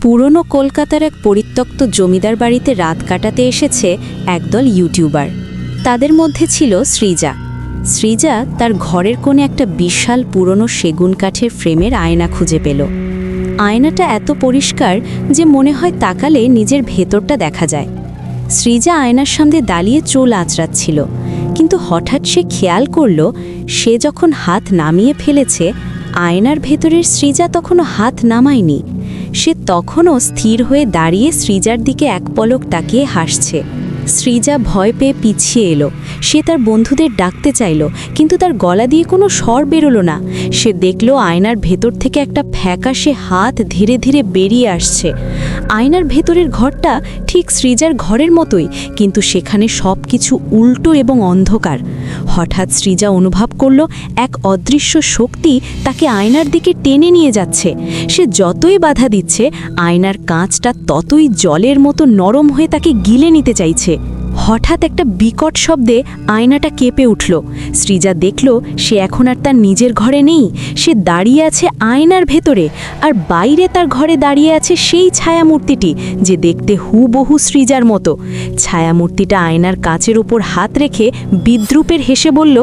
পুরনো কলকাতার এক পরিত্যক্ত জমিদার বাড়িতে রাত কাটাতে এসেছে একদল ইউটিউবার। তাদের মধ্যে ছিল সৃজা। সৃজা তার ঘরের কোণে একটা বিশাল পুরনো সেগুন কাঠের ফ্রেমের আয়না খুঁজে পেল। আয়নাটা এত পরিষ্কার যে মনে হয় তাকালে নিজের ভেতরটা দেখা যায়। সৃজা আয়নার সামনে দাঁড়িয়ে চুল আঁচড়াচ্ছিল, কিন্তু হঠাৎ সে খেয়াল করল সে যখন হাত নামিয়ে ফেলেছে, আয়নার ভেতরের সৃজা তখনও হাত নামায়নি। সে তখনও স্থির হয়ে দাঁড়িয়ে সৃজার দিকে এক পলক তাকিয়ে হাসছে। সৃজা ভয় পেয়ে পিছিয়ে এলো। সে তার বন্ধুদের ডাকতে চাইল, কিন্তু তার গলা দিয়ে কোনো স্বর বেরোলো না। সে দেখল আয়নার ভেতর থেকে একটা ফ্যাকাশে হাত ধীরে ধীরে বেরিয়ে আসছে। আয়নার ভেতরের ঘরটা ঠিক সৃজার ঘরের মতোই, কিন্তু সেখানে সব কিছু উল্টো এবং অন্ধকার। হঠাৎ সৃজা অনুভব করল এক অদৃশ্য শক্তি তাকে আয়নার দিকে টেনে নিয়ে যাচ্ছে। সে যতই বাধা দিচ্ছে, আয়নার কাঁচটা ততই জলের মতো নরম হয়ে তাকে গিলে নিতে চাইছে। হঠাৎ একটা বিকট শব্দে আয়নাটা কেঁপে উঠল। সৃজা দেখল সে এখন আর তার নিজের ঘরে নেই। সে দাঁড়িয়ে আছে আয়নার ভেতরে, আর বাইরে তার ঘরে দাঁড়িয়ে আছে সেই ছায়ামূর্তিটি, যে দেখতে হুবহু সৃজার মতো। ছায়ামূর্তিটা আয়নার কাচের ওপর হাত রেখে বিদ্রূপের হেসে বলল,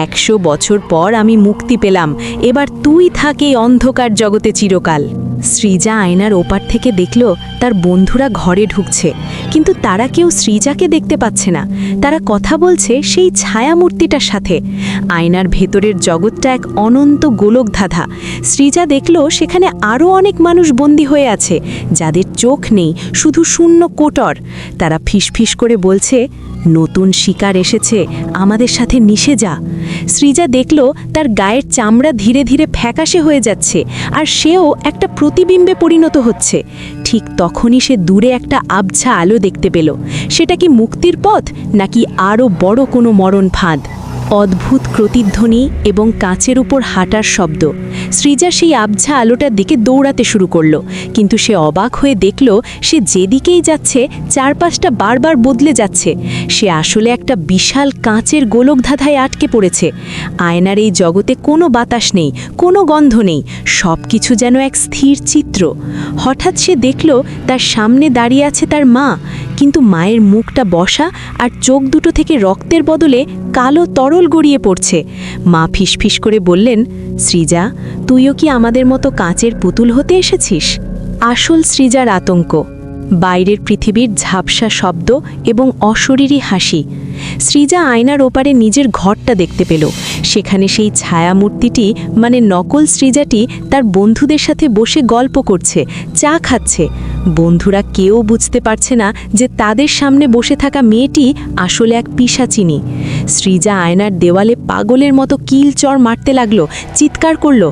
100 বছর পর আমি মুক্তি পেলাম, এবার তুই থাক এই অন্ধকার জগতে চিরকাল। সৃজা আয়নার ওপার থেকে দেখল তার বন্ধুরা ঘরে ঢুকছে, কিন্তু তারা কেউ সৃজাকে দেখতে পাচ্ছে না। তারা কথা বলছে সেই ছায়ামূর্তিটার সাথে। আয়নার ভেতরের জগৎটা এক অনন্ত গোলকধাঁধা। সৃজা দেখল সেখানে আরও অনেক মানুষ বন্দী হয়ে আছে, যাদের চোখ নেই, শুধু শূন্য কোটর। তারা ফিসফিস করে বলছে, নতুন শিকার এসেছে, আমাদের সাথে মিশে যা। সৃজা দেখল তার গায়ের চামড়া ধীরে ধীরে ফ্যাকাশে হয়ে যাচ্ছে, আর সেও একটা প্রতিবিম্বে পরিণত হচ্ছে। ঠিক তখনই সে দূরে একটা আবছা আলো দেখতে পেল। সেটা কি মুক্তির পথ, নাকি আরও বড় কোনো মরণ ফাঁদ? অদ্ভুত প্রতিধ্বনি এবং কাঁচের উপর হাঁটার শব্দ। সৃজা সেই আবছা আলোটার দিকে দৌড়াতে শুরু করল, কিন্তু সে অবাক হয়ে দেখল সে যেদিকেই যাচ্ছে চারপাশটা বারবার বদলে যাচ্ছে। সে আসলে একটা বিশাল কাঁচের গোলকধাঁধায় আটকে পড়েছে। আয়নার এই জগতে কোনো বাতাস নেই, কোনো গন্ধ নেই, সব কিছু যেন এক স্থির চিত্র। হঠাৎ সে দেখল তার সামনে দাঁড়িয়ে আছে তার মা, কিন্তু মায়ের মুখটা বসা, আর চোখ দুটো থেকে রক্তের বদলে কালো তরল গড়িয়ে পড়ছে। মা ফিসফিস করে বললেন, সৃজা, তুইও কি আমাদের মতো কাঁচের পুতুল হতে এসেছিস? আসল সৃজার আতঙ্ক, বাইরের পৃথিবীর ঝাপসা শব্দ এবং অশরীরী হাসি। সৃজা আয়নার ওপারে নিজের ঘরটা দেখতে পেল। সেখানে সেই ছায়ামূর্তিটি, মানে নকল সৃজাটি, তার বন্ধুদের সাথে বসে গল্প করছে, চা খাচ্ছে। বন্ধুরা কেউ বুঝতে পারছে না যে তাদের সামনে বসে থাকা মেয়েটি আসলে এক পিশাচিনী। সৃজা আয়নার দেওয়ালে পাগলের মতো কিলচর মারতে লাগলো, চিৎকার করল,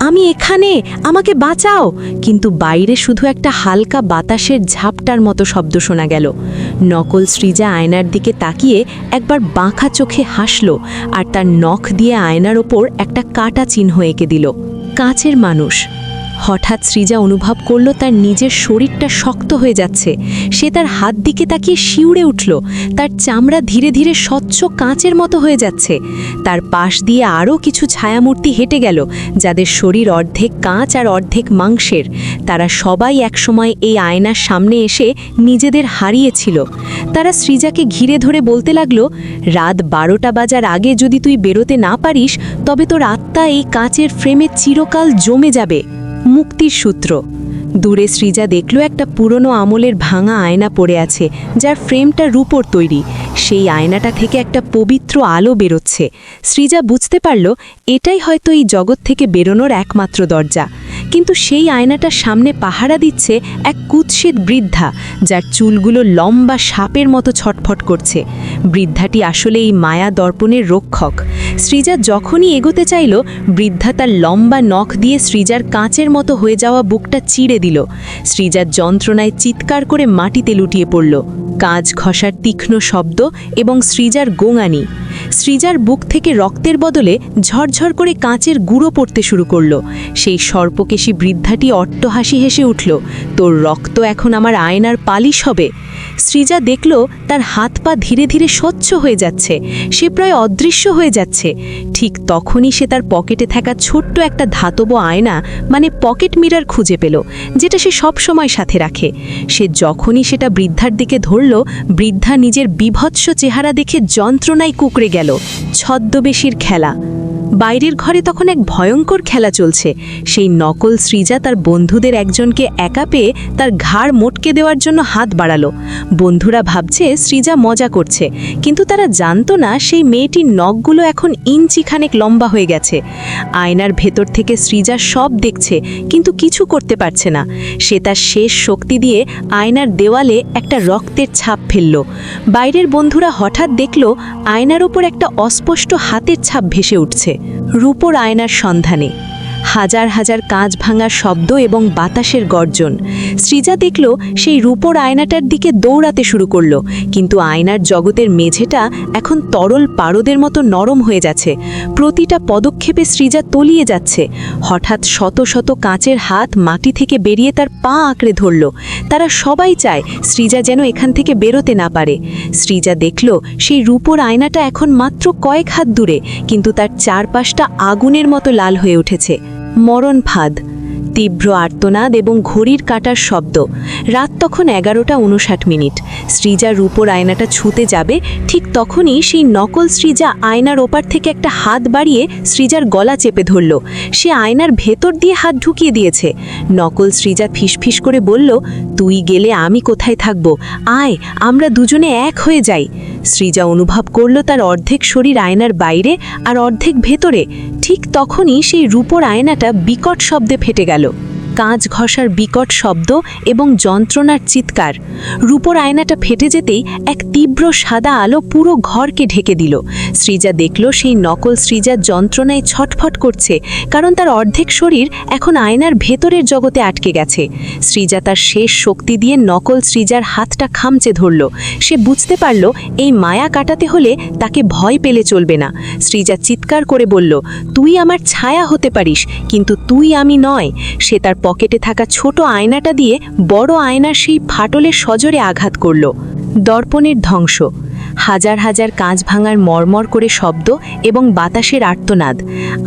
আমি এখানে, আমাকে বাঁচাও। কিন্তু বাইরে শুধু একটা হালকা বাতাসের ঝাপটার মতো শব্দ শোনা গেল। নকল সৃজা আয়নার দিকে তাকিয়ে একবার বাঁকা চোখে হাসল, আর তার নখ দিয়ে আয়নার ওপর একটা কাটা চিহ্ন এঁকে দিল। কাঁচের মানুষ। হঠাৎ সৃজা অনুভব করল তার নিজের শরীরটা শক্ত হয়ে যাচ্ছে। সে তার হাত দিকে তাকিয়ে শিউরে উঠল। তার চামড়া ধীরে ধীরে স্বচ্ছ কাঁচের মতো হয়ে যাচ্ছে। তার পাশ দিয়ে আরও কিছু ছায়ামূর্তি হেঁটে গেল, যাদের শরীর অর্ধেক কাঁচ আর অর্ধেক মাংসের। তারা সবাই একসময় এই আয়নার সামনে এসে নিজেদের হারিয়েছিল। তারা সৃজাকে ঘিরে ধরে বলতে লাগল, রাত 12টা বাজার আগে যদি তুই বেরোতে না পারিস, তবে তোর আত্মা এই কাঁচের ফ্রেমে চিরকাল জমে যাবে। মুক্তির সূত্র। দূরে সৃজা দেখল একটা পুরনো আমলের ভাঙা আয়না পড়ে আছে, যার ফ্রেমটা রূপোর তৈরি। সেই আয়নাটা থেকে একটা পবিত্র আলো বেরোচ্ছে। সৃজা বুঝতে পারল এটাই হয়তো এই জগৎ থেকে বেরোনোর একমাত্র দরজা। কিন্তু সেই আয়নাটার সামনে পাহারা দিচ্ছে এক কুৎসিত বৃদ্ধা, যার চুলগুলো লম্বা সাপের মতো ছটফট করছে। বৃদ্ধাটি আসলে এই মায়া দর্পণের রক্ষক। সৃজা যখনই এগোতে চাইল, বৃদ্ধা তার লম্বা নখ দিয়ে সৃজার কাঁচের মতো হয়ে যাওয়া বুকটা চিড়ে দিল। সৃজার যন্ত্রণায় চিৎকার করে মাটিতে লুটিয়ে পড়ল। কাঁচ ঘষার তীক্ষ্ণ শব্দ এবং সৃজার গোঙানি। সৃজার বুক থেকে রক্তের বদলে ঝরঝর করে কাঁচের গুঁড়ো পড়তে শুরু করল। সেই সর্পকেশী বৃদ্ধাটি অট্টহাসি হেসে উঠল, তোর রক্ত এখন আমার আয়নার পালিশ হবে। সৃজা দেখল তার হাত পা ধীরে ধীরে স্বচ্ছ হয়ে যাচ্ছে, সে প্রায় অদৃশ্য হয়ে যাচ্ছে। ঠিক তখনই সে তার পকেটে থাকা ছোট্ট একটা ধাতব আয়না মানে পকেট মিরর খুঁজে পেল, যেটা সে সব সময় সাথে রাখে। সে যখনই সেটা বৃদ্ধার দিকে ধরল, বৃদ্ধা নিজের বিভৎস চেহারা দেখে যন্ত্রণায় কুঁকড়ে গেল। ছদ্মবেশীর খেলা। বাইরের ঘরে তখন এক ভয়ঙ্কর খেলা চলছে। সেই নকল সৃজা তার বন্ধুদের একজনকে একা পেয়ে তার ঘাড় মোটকে দেওয়ার জন্য হাত বাড়ালো। বন্ধুরা ভাবছে সৃজা মজা করছে, কিন্তু তারা জানতো না সেই মেয়েটির নখগুলো এখন ইঞ্চিখানেক লম্বা হয়ে গেছে। আয়নার ভেতর থেকে সৃজা সব দেখছে, কিন্তু কিছু করতে পারছে না। সে তার শেষ শক্তি দিয়ে আয়নার দেওয়ালে একটা রক্তের ছাপ ফেলল। বাইরের বন্ধুরা হঠাৎ দেখল আয়নার ওপর একটা অস্পষ্ট হাতের ছাপ ভেসে উঠছে। রূপোর আয়নার সন্ধানে। হাজার হাজার কাঁচ ভাঙার শব্দ এবং বাতাসের গর্জন। সৃজা দেখল সেই রূপোর আয়নাটার দিকে দৌড়াতে শুরু করলো, কিন্তু আয়নার জগতের মেঝেটা এখন তরল পারদের মতো নরম হয়ে যাচ্ছে। প্রতিটা পদক্ষেপে সৃজা তলিয়ে যাচ্ছে। হঠাৎ শত শত কাঁচের হাত মাটি থেকে বেরিয়ে তার পা আঁকড়ে ধরল। তারা সবাই চায় সৃজা যেন এখান থেকে বেরোতে না পারে। সৃজা দেখল সেই রূপোর আয়নাটা এখন মাত্র কয়েক হাত দূরে, কিন্তু তার চারপাশটা আগুনের মতো লাল হয়ে উঠেছে। মরণ ফাঁদ। তীব্র আর্তনাদ এবং ঘড়ির কাঁটার শব্দ। রাত তখন 11:59। সৃজা রূপোর আয়নাটা ছুঁতে যাবে, ঠিক তখনই সেই নকল সৃজা আয়নার ওপার থেকে একটা হাত বাড়িয়ে সৃজার গলা চেপে ধরল। সে আয়নার ভেতর দিয়ে হাত ঢুকিয়ে দিয়েছে। নকল সৃজা ফিসফিস করে বলল, তুই গেলে আমি কোথায় থাকব? আয়, আমরা দুজনে এক হয়ে যাই। সৃজা অনুভব করল তার অর্ধেক শরীর আয়নার বাইরে আর অর্ধেক ভেতরে। ঠিক তখনই সেই রূপোর আয়নাটা বিকট শব্দে ফেটে গেল। কাঁচ ঘষার বিকট শব্দ এবং যন্ত্রণার চিৎকার। রূপোর আয়নাটা ফেটে যেতেই এক তীব্র সাদা আলো পুরো ঘরকে ঢেকে দিল। সৃজা দেখল সেই নকল সৃজা যন্ত্রণায় ছটফট করছে, কারণ তার অর্ধেক শরীর এখন আয়নার ভেতরের জগতে আটকে গেছে। সৃজা তার শেষ শক্তি দিয়ে নকল সৃজার হাতটা খামচে ধরল। সে বুঝতে পারল এই মায়া কাটাতে হলে তাকে ভয় পেলে চলবে না। সৃজা চিৎকার করে বলল, তুই আমার ছায়া হতে পারিস, কিন্তু তুই আমি নয়। সে তার পকেটে থাকা ছোট আয়নাটা দিয়ে বড় আয়নার সেই ফাটলের সজোরে আঘাত করল। দর্পণের ধ্বংস। হাজার হাজার কাঁচ ভাঙার মরমর করে শব্দ এবং বাতাসের আর্তনাদ।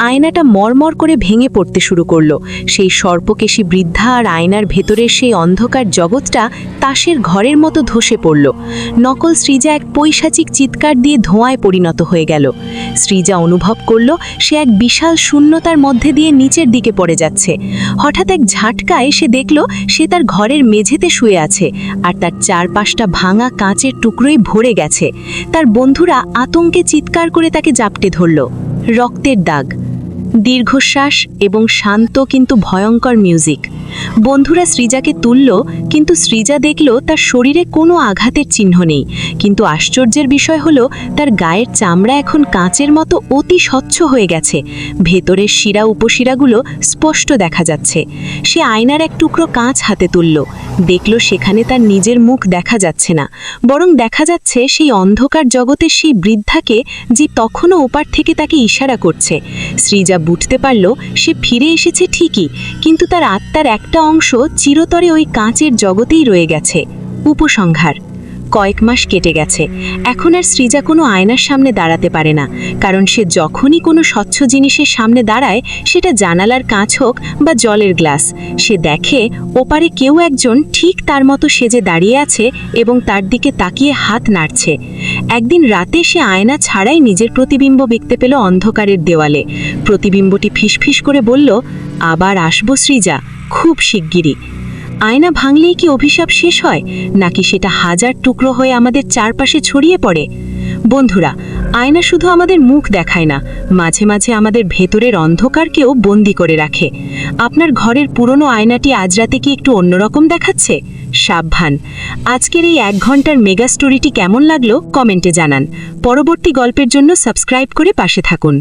আয়নাটা মরমর করে ভেঙে পড়তে শুরু করল। সেই সর্পকেশী বৃদ্ধা আর আয়নার ভেতরের সেই অন্ধকার জগৎটা তাসের ঘরের মতো ধসে পড়ল। নকল সৃজা এক পৈশাচিক চিৎকার দিয়ে ধোঁয়ায় পরিণত হয়ে গেল। সৃজা অনুভব করল সে এক বিশাল শূন্যতার মধ্যে দিয়ে নিচের দিকে পড়ে যাচ্ছে। হঠাৎ এক ঝাটকায় সে দেখল সে তার ঘরের মেঝেতে শুয়ে আছে, আর তার চারপাশটা ভাঙা কাঁচের টুকরোয় ভরে গেছে। তার বন্ধুরা আতঙ্কে চিৎকার করে তাকে জাপটে ধরল। রক্তের দাগ। দীর্ঘশ্বাস এবং শান্ত কিন্তু ভয়ঙ্কর মিউজিক। বন্ধুরা সৃজাকে তুলল, কিন্তু সৃজা দেখল তার শরীরে কোনো আঘাতের চিহ্ন নেই। কিন্তু আশ্চর্যের বিষয় হলো তার গায়ের চামড়া এখন কাঁচের মতো অতি স্বচ্ছ হয়ে গেছে। ভেতরের শিরা উপশিরাগুলো স্পষ্ট দেখা যাচ্ছে। সে আয়নার এক টুকরো কাঁচ হাতে তুলল। দেখল সেখানে তার নিজের মুখ দেখা যাচ্ছে না, বরং দেখা যাচ্ছে সেই অন্ধকার জগতের সেই বৃদ্ধাকে, যে তখনও ওপার থেকে তাকে ইশারা করছে। সৃজা বুঝতে পারল সে ফিরে এসেছে ঠিকই, কিন্তু তার আত্মার একটা অংশ চিরতরে ওই কাঁচের জগতেই রয়ে গেছে। উপসংহার। কয়েক মাস কেটে গেছে। এখন আর সৃজা কোনো আয়নার সামনে দাঁড়াতে পারে না, কারণ সে যখনই কোনো স্বচ্ছ জিনিসের সামনে দাঁড়ায়, সেটা জানালার কাঁচ হোক বা জলের গ্লাস, সে দেখে ওপারে কেউ একজন ঠিক তার মতো সেজে দাঁড়িয়ে আছে এবং তার দিকে তাকিয়ে হাত নাড়ছে। একদিন রাতে সে আয়না ছাড়াই নিজের প্রতিবিম্ব দেখতে পেল অন্ধকারের দেওয়ালে। প্রতিবিম্বটি ফিসফিস করে বলল, আবার আসবো সৃজা, খুব শিগগিরই। আয়না ভাঙলেই কি অভিশাপ শেষ হয়, নাকি সেটা হাজার টুকরো হয়ে আমাদের চারপাশে ছড়িয়ে পড়ে? বন্ধুরা, আয়না শুধু আমাদের মুখ দেখায় না, মাঝে মাঝে আমাদের ভেতরের অন্ধকারকেও বন্দি করে রাখে। আপনার ঘরের পুরনো আয়নাটি আজ রাতে কি একটু অন্যরকম দেখাচ্ছে? সাবধান। আজকের এই 1 ঘন্টার মেগা স্টোরিটি কেমন লাগলো কমেন্টে জানান। পরবর্তী গল্পের জন্য সাবস্ক্রাইব করে পাশে থাকুন।